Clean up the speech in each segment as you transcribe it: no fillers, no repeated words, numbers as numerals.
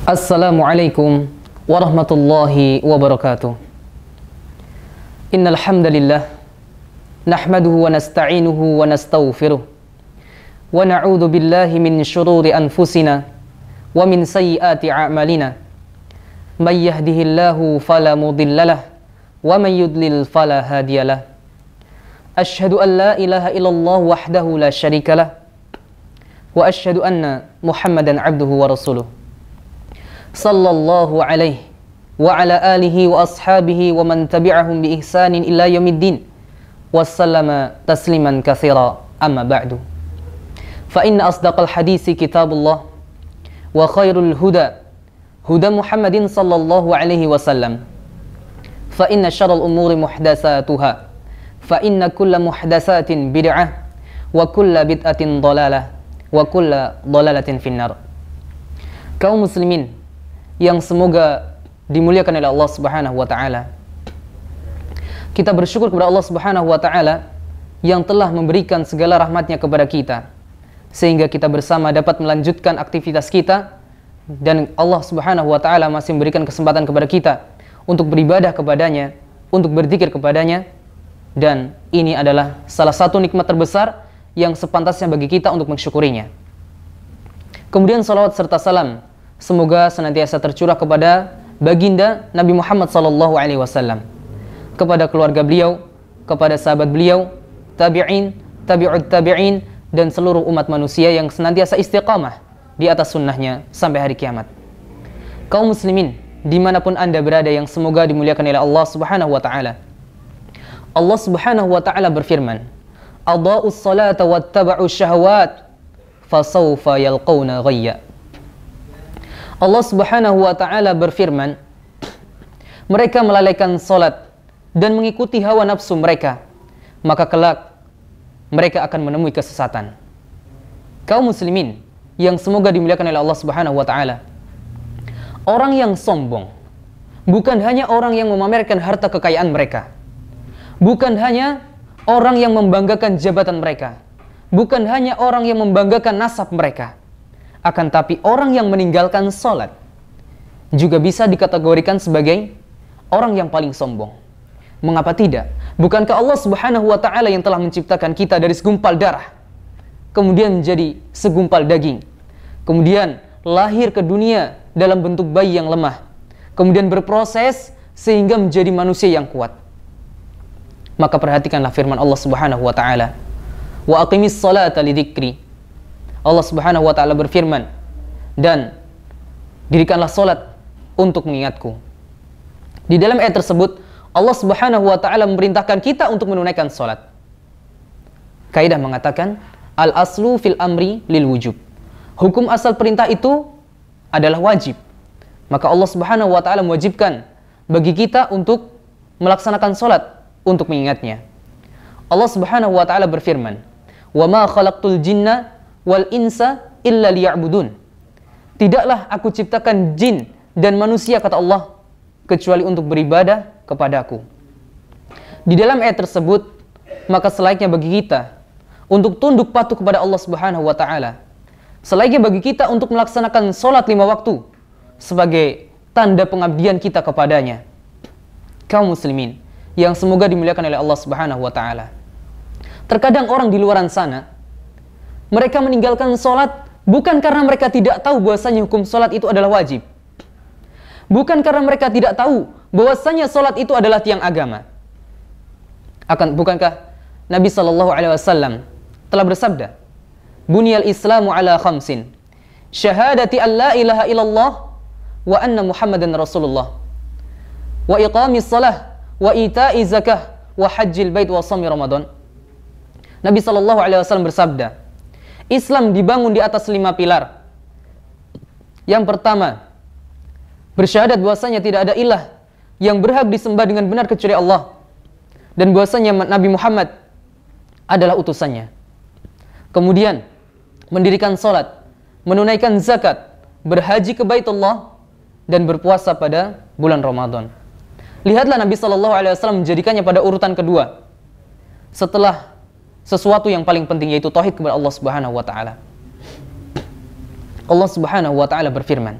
Assalamualaikum warahmatullahi wabarakatuh. Innal hamdalillah nahmaduhu wa nasta'inuhu wa nastaghfiruh wa na'udzu billahi min shururi anfusina wa min sayyiati a'malina. May yahdihillahu fala mudhillalah wa may yudlil fala hadiyalah. Asyhadu an la ilaha illallah wahdahu la syarikalah wa asyhadu anna Muhammadan abduhu wa rasuluh. Sallallahu alaihi wa ala alihi wa ashabihi wa man tabi'ahum bi ihsanin ila yaumiddin wassallama tasliman katsira, amma ba'du. Fa inna asdaqal hadisi kitabullah wa khairul huda huda Muhammadin sallallahu alaihi wasallam. Fa inna syarral umuri muhdatsatuha fa inna kulla muhdatsatin bid'ah wa kulla bid'atin dhalalah wa kulla dhalalatin finnar. Kaum muslimin yang semoga dimuliakan oleh Allah Subhanahu wa taala. Kita bersyukur kepada Allah Subhanahu wa taala yang telah memberikan segala rahmatnya kepada kita sehingga kita bersama dapat melanjutkan aktivitas kita, dan Allah Subhanahu wa taala masih memberikan kesempatan kepada kita untuk beribadah kepadanya, untuk berzikir kepadanya, dan ini adalah salah satu nikmat terbesar yang sepantasnya bagi kita untuk mensyukurinya. Kemudian salawat serta salam semoga senantiasa tercurah kepada baginda Nabi Muhammad SAW, kepada keluarga beliau, kepada sahabat beliau, tabi'in, tabi'ut tabi'in, dan seluruh umat manusia yang senantiasa istiqamah di atas sunnahnya sampai hari kiamat. Kaum muslimin dimanapun anda berada yang semoga dimuliakan oleh Allah Subhanahu wa ta'ala. Allah Subhanahu wa ta'ala berfirman, Adha'us salata wattaba'u syahawat fasawfa yalqawna ghayya. Allah Subhanahu wa ta'ala berfirman, mereka melalaikan salat dan mengikuti hawa nafsu mereka, maka kelak mereka akan menemui kesesatan. Kaum muslimin yang semoga dimuliakan oleh Allah Subhanahu wa ta'ala, orang yang sombong bukan hanya orang yang memamerkan harta kekayaan mereka, bukan hanya orang yang membanggakan jabatan mereka, bukan hanya orang yang membanggakan nasab mereka, akan tapi orang yang meninggalkan sholat juga bisa dikategorikan sebagai orang yang paling sombong. Mengapa tidak? Bukankah Allah Subhanahu wa ta'ala yang telah menciptakan kita dari segumpal darah, kemudian menjadi segumpal daging, kemudian lahir ke dunia dalam bentuk bayi yang lemah, kemudian berproses sehingga menjadi manusia yang kuat. Maka perhatikanlah firman Allah Subhanahu wa ta'ala, wa aqimis salata lidzikri. Allah Subhanahu wa ta'ala berfirman, dan dirikanlah salat untuk mengingatku. Di dalam ayat tersebut Allah Subhanahu wa ta'ala memerintahkan kita untuk menunaikan salat. Kaidah mengatakan al aslu fil amri lil wujub. Hukum asal perintah itu adalah wajib. Maka Allah Subhanahu wa ta'ala mewajibkan bagi kita untuk melaksanakan salat untuk mengingatnya. Allah Subhanahu wa ta'ala berfirman, wa ma khalaqtul jinna wal insa illa liya'budun. Tidaklah aku ciptakan jin dan manusia, kata Allah, kecuali untuk beribadah kepadaku. Di dalam ayat tersebut, maka selayaknya bagi kita untuk tunduk patuh kepada Allah Subhanahu wa ta'ala. Selayaknya bagi kita untuk melaksanakan sholat 5 waktu sebagai tanda pengabdian kita kepadanya. Kaum muslimin yang semoga dimuliakan oleh Allah Subhanahu wa ta'ala, terkadang orang di luaran sana mereka meninggalkan sholat bukan karena mereka tidak tahu bahwasanya hukum sholat itu adalah wajib, bukan karena mereka tidak tahu bahwasanya sholat itu adalah tiang agama. Bukankah Nabi SAW telah bersabda, Bunyal Islamu ala khamsin, syahadati an la ilaha illallah wa anna Muhammadan Rasulullah, wa iqamis salah, wa ita'i zakah, wa hajjil bait, wa shawmi Ramadan. Nabi SAW bersabda, Islam dibangun di atas 5 pilar. Yang pertama, bersyahadat bahwasanya tidak ada ilah yang berhak disembah dengan benar kecuali Allah, dan bahwasanya Nabi Muhammad adalah utusannya. Kemudian mendirikan salat, menunaikan zakat, berhaji ke Baitullah, dan berpuasa pada bulan Ramadan. Lihatlah Nabi SAW menjadikannya pada urutan kedua setelah sesuatu yang paling penting, yaitu tauhid kepada Allah Subhanahu wa ta'ala. Allah Subhanahu wa ta'ala berfirman,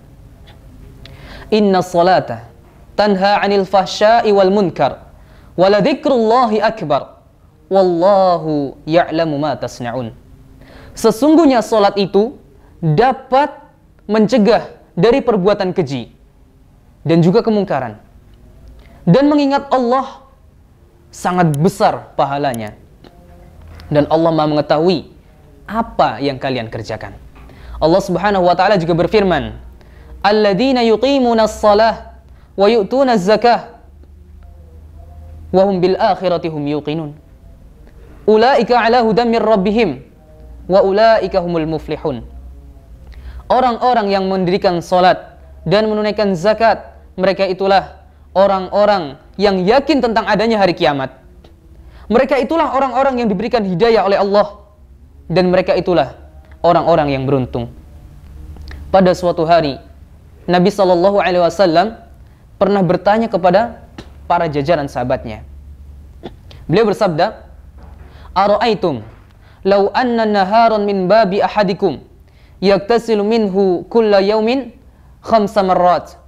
Inna salata tanha 'anil fahsya'i wal munkar wa la dzikrullahi akbar wallahu ya'lamu ma tasna'un. Sesungguhnya salat itu dapat mencegah dari perbuatan keji dan juga kemungkaran. Dan mengingat Allah sangat besar pahalanya. Dan Allah Maha mengetahui apa yang kalian kerjakan. Allah Subhanahu wa taala juga berfirman, "Alladzina yuqimunas shalah wa yu'tunaz zakah wa hum bil akhirati hum yuqinun. Ulaika 'ala hudan mir rabbihim wa ulaika humul muflihun." Orang-orang yang mendirikan salat dan menunaikan zakat, mereka itulah orang-orang yang yakin tentang adanya hari kiamat. Mereka itulah orang-orang yang diberikan hidayah oleh Allah, dan mereka itulah orang-orang yang beruntung. Pada suatu hari, Nabi SAW pernah bertanya kepada para jajaran sahabatnya. Beliau bersabda, "Ara'aitum law anna naharan min babi ahadikum yaktasilu minhu kulla yawmin 5 marrat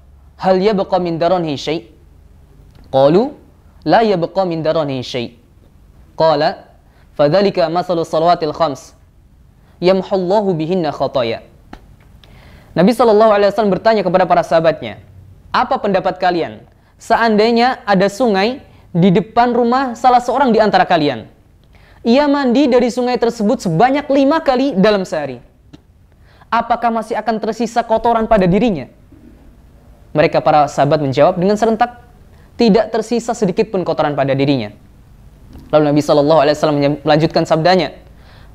hal yabqa min daranihi syai'?" Qalu la yabqa min daranihi syai'. Qala fadzalika masalu salawatil khams yamhullahu bihinna khataya. Nabi SAW bertanya kepada para sahabatnya, apa pendapat kalian seandainya ada sungai di depan rumah salah seorang di antara kalian? Ia mandi dari sungai tersebut sebanyak 5 kali dalam sehari. Apakah masih akan tersisa kotoran pada dirinya? Mereka para sahabat menjawab dengan serentak, tidak tersisa sedikit pun kotoran pada dirinya. Lalu Nabi SAW melanjutkan sabdanya,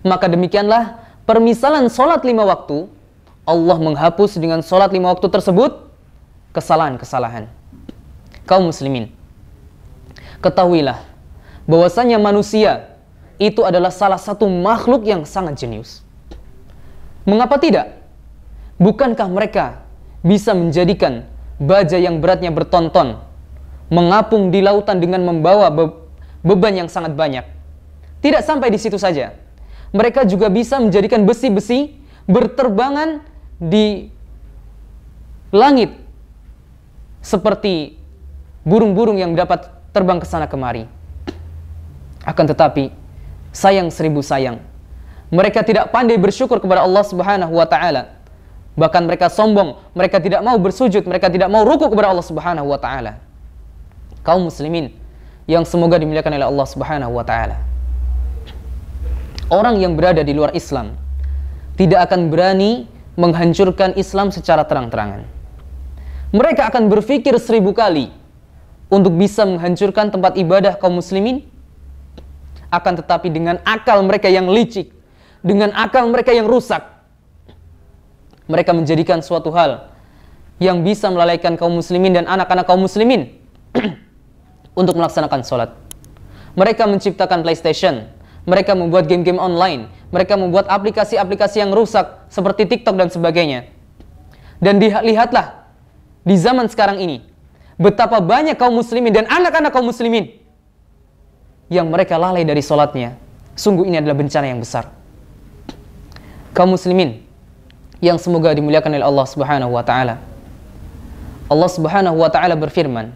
maka demikianlah permisalan sholat 5 waktu, Allah menghapus dengan sholat 5 waktu tersebut kesalahan-kesalahan. Kaum muslimin, ketahuilah bahwasanya manusia itu adalah salah satu makhluk yang sangat jenius. Mengapa tidak? Bukankah mereka bisa menjadikan baja yang beratnya bertonton mengapung di lautan dengan membawa beban yang sangat banyak? Tidak sampai di situ saja, mereka juga bisa menjadikan besi-besi berterbangan di langit seperti burung-burung yang dapat terbang ke sana kemari. Akan tetapi, sayang seribu sayang, mereka tidak pandai bersyukur kepada Allah Subhanahu wa taala. Bahkan mereka sombong, mereka tidak mau bersujud, mereka tidak mau ruku kepada Allah Subhanahu wa taala. Kaum muslimin yang semoga dimuliakan oleh Allah Subhanahu wa taala. Orang yang berada di luar Islam tidak akan berani menghancurkan Islam secara terang-terangan. Mereka akan berpikir 1000 kali untuk bisa menghancurkan tempat ibadah kaum muslimin. Akan tetapi dengan akal mereka yang licik, dengan akal mereka yang rusak, mereka menjadikan suatu hal yang bisa melalaikan kaum muslimin dan anak-anak kaum muslimin untuk melaksanakan sholat. Mereka menciptakan PlayStation, mereka membuat game-game online, mereka membuat aplikasi-aplikasi yang rusak seperti TikTok dan sebagainya. Dan lihatlah di zaman sekarang ini betapa banyak kaum muslimin dan anak-anak kaum muslimin yang mereka lalai dari sholatnya. Sungguh ini adalah bencana yang besar. Kaum muslimin yang semoga dimuliakan oleh Allah Subhanahu wa taala. Allah Subhanahu wa taala berfirman,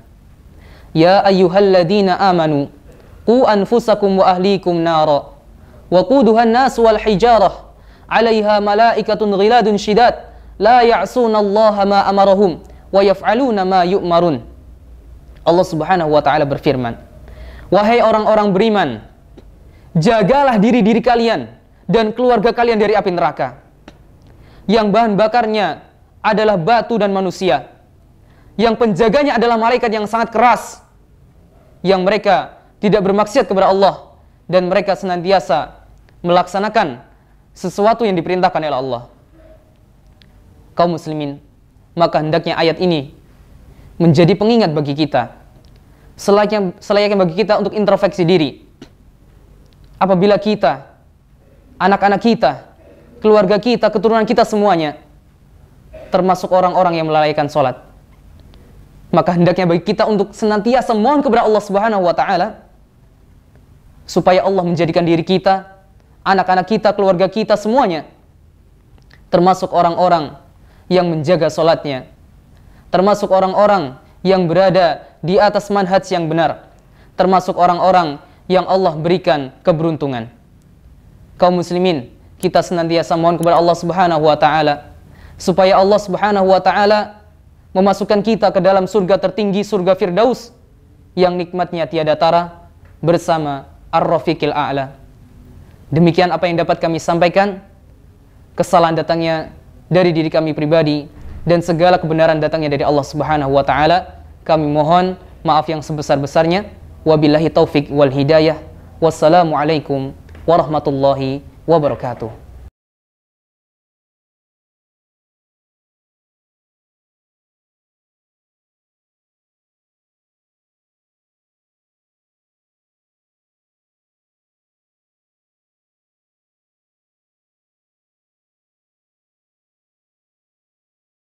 "Ya ayyuhalladzina amanu qu anfusakum wa ahlikum nara wa quduha an-nas wal hijarah 'alaiha malaikatun ghiladun shidad la ya'sunallaha ma amarahum wa yaf'aluna ma yu'marun." Allah Subhanahu wa taala berfirman, wahai orang-orang beriman, jagalah diri-diri kalian dan keluarga kalian dari api neraka yang bahan bakarnya adalah batu dan manusia, yang penjaganya adalah malaikat yang sangat keras, yang mereka tidak bermaksiat kepada Allah dan mereka senantiasa melaksanakan sesuatu yang diperintahkan oleh Allah. Kaum muslimin, maka hendaknya ayat ini menjadi pengingat bagi kita, selayaknya bagi kita untuk introspeksi diri. Apabila kita, anak-anak kita, keluarga kita, keturunan kita semuanya termasuk orang-orang yang melalaikan sholat, maka hendaknya bagi kita untuk senantiasa mohon kepada Allah Subhanahu wa taala supaya Allah menjadikan diri kita, anak-anak kita, keluarga kita semuanya termasuk orang-orang yang menjaga sholatnya, termasuk orang-orang yang berada di atas manhaj yang benar, termasuk orang-orang yang Allah berikan keberuntungan. Kaum muslimin, kita senantiasa mohon kepada Allah Subhanahu wa taala supaya Allah Subhanahu wa taala memasukkan kita ke dalam surga tertinggi, surga Firdaus yang nikmatnya tiada tara bersama Ar-Rafiqil A'la. Demikian apa yang dapat kami sampaikan. Kesalahan datangnya dari diri kami pribadi dan segala kebenaran datangnya dari Allah Subhanahu wa taala. Kami mohon maaf yang sebesar-besarnya. Wabillahi taufik wal hidayah. Wassalamualaikum warahmatullahi wabarakatuh.